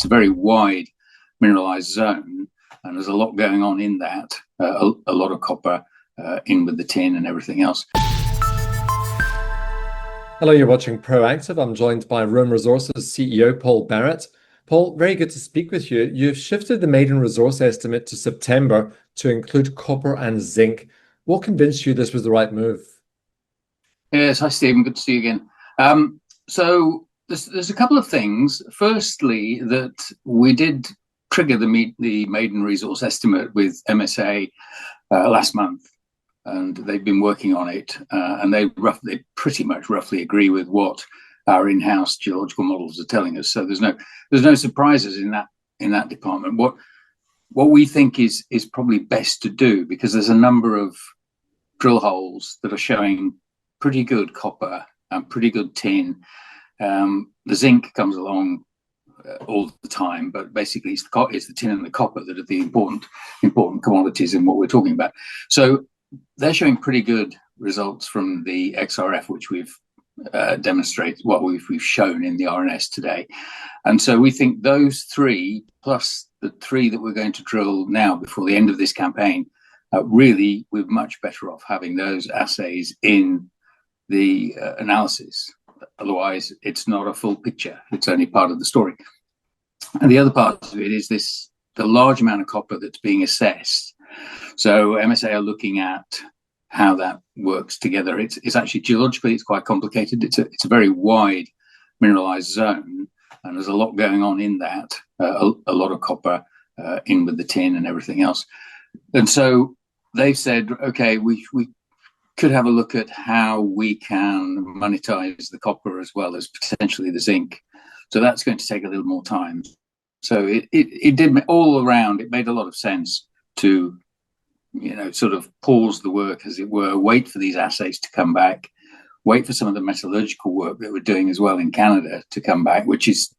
it's a very wide mineralized zone, and there's a lot going on in that. A lot of copper in with the tin and everything else. Hello, you're watching Proactive. I'm joined by Rome Resources CEO Paul Barrett. Paul, very good to speak with you. You've shifted the maiden resource estimate to September to include copper and zinc. What convinced you this was the right move? Yes, hi Stephen, good to see you again. So there's a couple of things. Firstly, that we did trigger the maiden resource estimate with MSA last month, and they've been working on it, and they pretty much roughly agree with what our in-house geological models are telling us. So there's no surprises in that department. What we think is probably best to do, because there's a number of drill holes that are showing pretty good copper and pretty good tin. The zinc comes along all the time, but basically it's the tin and the copper that are the important commodities in what we're talking about. So they're showing pretty good results from the XRF, which we've demonstrated, what we've shown in the RNS today. And so we think those three, plus the three that we're going to drill now before the end of this campaign, really we're much better off having those assays in the analysis. Otherwise, it's not a full picture. It's only part of the story. And the other part of it is the large amount of copper that's being assessed. So MSA are looking at how that works together. It's actually geologically, it's quite complicated. It's a very wide mineralized zone, and there's a lot going on in that. A lot of copper in with the tin and everything else. And so they said, okay, we could have a look at how we can monetize the copper as well as potentially the zinc. So that's going to take a little more time. So it did all around. It made a lot of sense to, sort of pause the work, as it were, wait for these assays to come back, wait for some of the metallurgical work that we're doing as well in Canada to come back, which is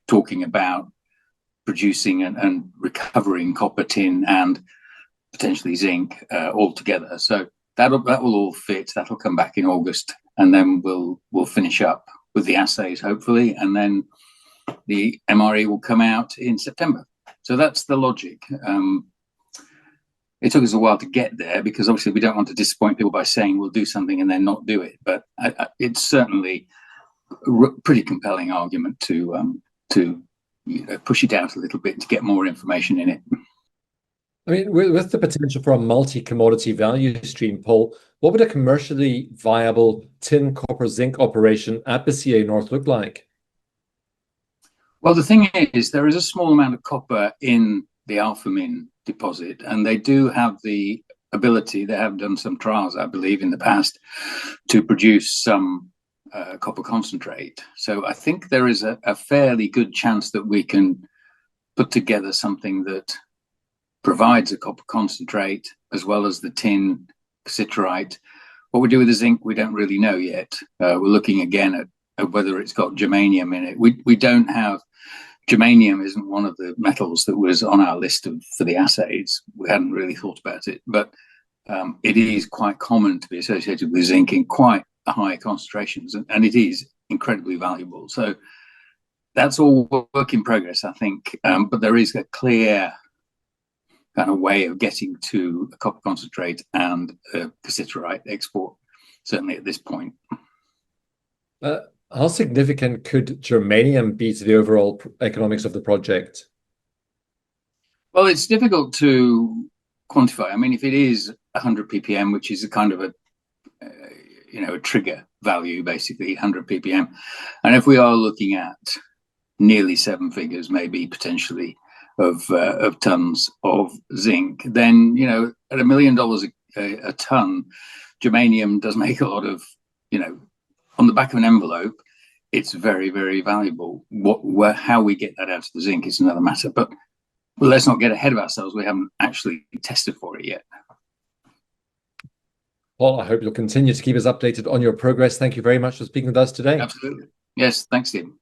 talking about producing and recovering copper, tin, and potentially zinc all together. So that will all fit. That'll come back in August, and then we'll finish up with the assays hopefully, and then the MRE will come out in September. So that's the logic. It took us a while to get there, because obviously we don't want to disappoint people by saying we'll do something and then not do it. But it's certainly a pretty compelling argument to push it out a little bit to get more information in it. I mean, with the potential for a multi-commodity value stream, Paul, what would a commercially viable tin, copper, zinc operation at Biscay North look like? Well, the thing is, there is a small amount of copper in the Alphamin deposit, and they do have the ability, they have done some trials, I believe, in the past to produce some copper concentrate. So I think there is a fairly good chance that we can put together something that provides a copper concentrate as well as the tin cassiterite. What we do with the zinc, we don't really know yet. We're looking again at whether it's got germanium in it. We don't have germanium. Isn't one of the metals that was on our list for the assays. We hadn't really thought about it, but it is quite common to be associated with zinc in quite high concentrations, and it is incredibly valuable. So that's all work in progress, I think. But there is a clear kind of way of getting to a copper concentrate and a cassiterite export, certainly at this point. How significant could germanium be to the overall economics of the project? Well, it's difficult to quantify. I mean, if it is 100 ppm, which is a kind of a trigger value, basically 100 ppm, and if we are looking at nearly seven figures, maybe potentially of tons of zinc, then at $1 million a ton, germanium does make a lot of on the back of an envelope. It's very, very valuable. How we get that out of the zinc is another matter. But let's not get ahead of ourselves. We haven't actually tested for it yet. Paul, I hope you'll continue to keep us updated on your progress. Thank you very much for speaking with us today. Absolutely. Yes, thanks, Steve.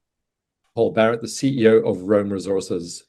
Paul Barrett, the CEO of Rome Resources.